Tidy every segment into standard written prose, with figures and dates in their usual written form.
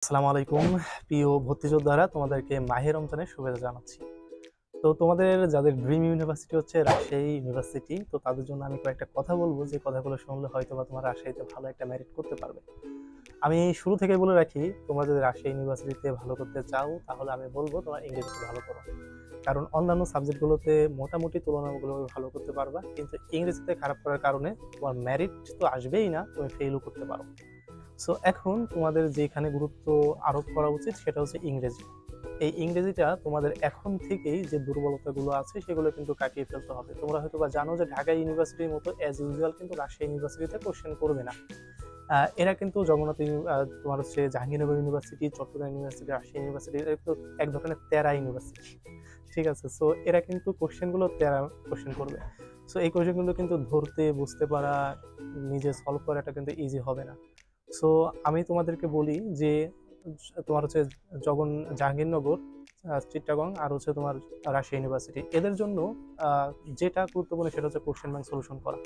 আসসালামু আলাইকুম প্রিয় ভর্তি যোদ্ধারা, তোমাদেরকে মাহে রমজানের শুভেচ্ছা জানাচ্ছি। তো তোমাদের যাদের ড্রিম ইউনিভার্সিটি হচ্ছে রাজশাহী ইউনিভার্সিটি, তো তাদের জন্য আমি কয়েকটা কথা বলবো, যে কথাগুলো শুনলে হয়তো বা তোমার রাজশাহীতে ভালো একটা মেরিট করতে পারবে। আমি শুরু থেকে বলে রাখি, তোমরা যদি রাজশাহী ইউনিভার্সিটিতে ভালো করতে চাও তাহলে আমি বলবো তোমরা ইংরেজিতে ভালো করো। কারণ অন্যান্য সাবজেক্টগুলোতে মোটামুটি তুলনামূলকভাবে ভালো করতে পারবা, কিন্তু ইংরেজিতে খারাপ করার কারণে তোমার মেরিট তো আসবেই না, তুমি ফেলও করতে পারো। সো এখন তোমাদের যেখানে গুরুত্ব আরোপ করা উচিত সেটা হচ্ছে ইংরেজি। এই ইংরেজিটা তোমাদের এখন থেকেই যে দুর্বলতাগুলো আছে সেগুলো কিন্তু কাটিয়ে ফেলতে হবে। তোমরা হয়তো বা জানো যে ঢাকা ইউনিভার্সিটির মতো অ্যাজ ইউজুয়াল কিন্তু রাজশাহী ইউনিভার্সিটিতে কোশ্চেন করবে না। এরা কিন্তু জগন্নাথ তোমার হচ্ছে Jahangirnagar university, Chittagong university, Rajshahi university, এরা তো এক ধরনের তেরা ইউনিভার্সিটি। ঠিক আছে, সো এরা কিন্তু কোশ্চেনগুলো তেরা কোশ্চেন করবে। সো এই কোশ্চেনগুলো কিন্তু ধরতে বুঝতে পারা, নিজে সলভ করাটা কিন্তু ইজি হবে না। সো আমি তোমাদেরকে বলি যে তোমার হচ্ছে জাহাঙ্গীরনগর, চিটাগং আর হচ্ছে তোমার রাজশাহী ইউনিভার্সিটি, এদের জন্য আহ, যেটা গুরুত্বপূর্ণ সেটা হচ্ছে কোশ্চেন ব্যাংক সলিউশন করা।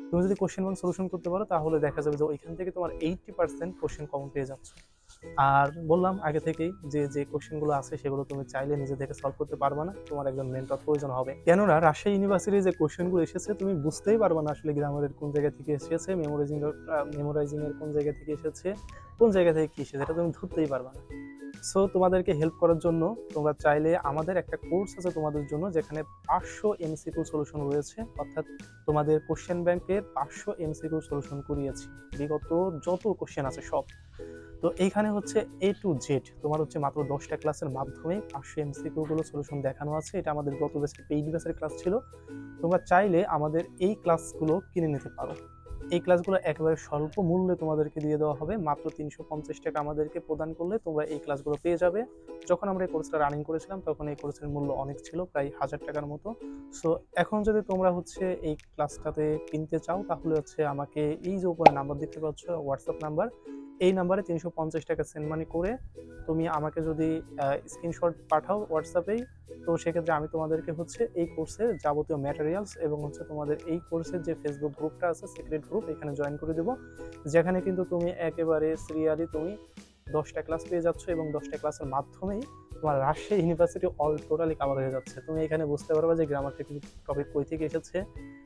তুমি যদি কোশ্চেন ব্যাংক সলিউশন করতে পারো তাহলে দেখা যাবে যে ওইখান থেকে তোমার 80% কোশ্চেন কমন পেয়ে যাচ্ছ। আর বললাম আগে থেকেই যে যে কোশ্চেন গুলো আছে সেগুলো তুমি চাইলে নিজে থেকে সলভ করতে পারবে না, তোমার একজন মেন্টর প্রয়োজন হবে। কেননা রাজশাহী ইউনিভার্সিটির যে কোশ্চেন গুলো এসেছে তুমি বুঝতেই পারবে না আসলে গ্রামারের কোন জায়গা থেকে এসেছে, মেমোরাইজিং এর কোন জায়গা থেকে এসেছে, কোন জায়গা থেকে কি এসেছে, এটা তুমি ধরতেই পারবে না। সো তোমাদেরকে হেল্প করার জন্য তোমরা চাইলে আমাদের একটা কোর্স আছে তোমাদের জন্য, যেখানে 500 এমসিকিউ সলিউশন রয়েছে, অর্থাৎ তোমাদের কোশ্চেন ব্যাংকের 500 এমসিকিউ সলিউশন করিয়েছি, বিগত যত কোশ্চেন আছে সব। তো এইখানে হচ্ছে A to Z তোমার হচ্ছে মাত্র 10টা ক্লাসের মাধ্যমে 500 এমসিকিউ গুলো সলিউশন দেখানো আছে। এটা আমাদের গত ব্যাচের পেইড ব্যাচের ক্লাস ছিল। তোমরা চাইলে আমাদের এই ক্লাসগুলো কিনে নিতে পারো। এই ক্লাসগুলো একেবারে স্বল্প মূল্যে তোমাদেরকে দিয়ে দেওয়া হবে, মাত্র 350 টাকা আমাদেরকে প্রদান করলে তোমরা এই ক্লাসগুলো পেয়ে যাবে। যখন আমরা এই কোর্সটা রানিং করেছিলাম তখন এই কোর্সের মূল্য অনেক ছিল, প্রায় 1000 টাকার মতো। সো এখন যদি তোমরা হচ্ছে এই ক্লাসটাতে কিনতে চাও তাহলে হচ্ছে আমাকে এই যে উপরে নাম্বার দেখতে পাচ্ছ, হোয়াটসঅ্যাপ নাম্বার, এই নাম্বারে 350 টাকা সেন্ড মানি করে তুমি আমাকে যদি স্ক্রিনশট পাঠাও হোয়াটসঅ্যাপেই, তো সেক্ষেত্রে আমি তোমাদেরকে হচ্ছে এই কোর্সের যাবতীয় ম্যাটেরিয়ালস এবং হচ্ছে তোমাদের এই কোর্সের যে ফেসবুক গ্রুপটা আছে, সিক্রেট গ্রুপ, এখানে জয়েন করে দেবো, যেখানে কিন্তু তুমি একেবারে সিরিয়ালি তুমি 10টা ক্লাস পেয়ে যাচ্ছ এবং 10টা ক্লাসের মাধ্যমেই তোমার Rajshahi university all totally cover হয়ে যাচ্ছে। তুমি এখানে বুঝতে পারবে যে গ্রামার টেকনিক টপিক কই থেকে এসেছে,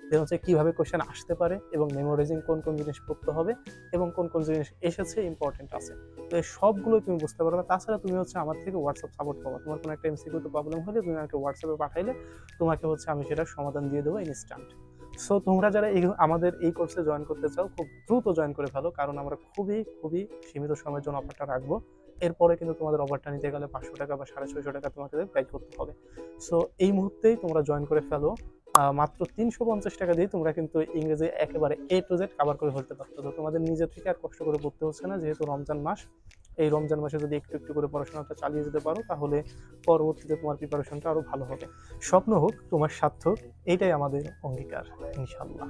দেন হচ্ছে কিভাবে কোশ্চেন আসতে পারে এবং মেমোরাইজিং কোন কোন জিনিস পড়তে হবে এবং কোন কোন জিনিস এসেছে ইম্পর্টেন্ট আছে। তো এই সবগুলো তুমি বুঝতে পারবে। তাছাড়া তুমি হচ্ছে আমার থেকে হোয়াটসঅ্যাপ সাপোর্ট পাবো, তোমার কোনো একটা এমসিকিউতে প্রবলেম হলে তুমি আমাকে হোয়াটসঅ্যাপে পাঠাইলে তোমাকে হচ্ছে আমি সেটার সমাধান দিয়ে দেবো ইনস্ট্যান্ট। সো তোমরা যারা আমাদের এই কোর্সে জয়েন করতে চাও খুব দ্রুত জয়েন করে ফেলো, কারণ আমরা খুবই খুবই সীমিত সময়ের জন্য অফারটা রাখবো। এরপরে কিন্তু তোমাদের অফারটা নিতে গেলে 500 টাকা বা 650 টাকা তোমাকে পে করতে হবে। সো এই মুহূর্তেই তোমরা জয়েন করে ফেলো। মাত্র 350 টাকা দিয়ে তোমরা কিন্তু ইংরেজি একেবারে A to Z কাভার করে ফেলতে পারছো। তো তোমাদের নিজে থেকে আর কষ্ট করে পড়তে হচ্ছে না, যেহেতু রমজান মাস। এই রমজান মাসে যদি একটু একটু করে পড়াশোনাটা চালিয়ে যেতে পারো তাহলে পরবর্তীতে তোমার প্রিপারেশনটা আরো ভালো হবে। স্বপ্ন হোক তোমার সার্থক, এইটাই আমাদের অঙ্গীকার, ইনশাল্লাহ।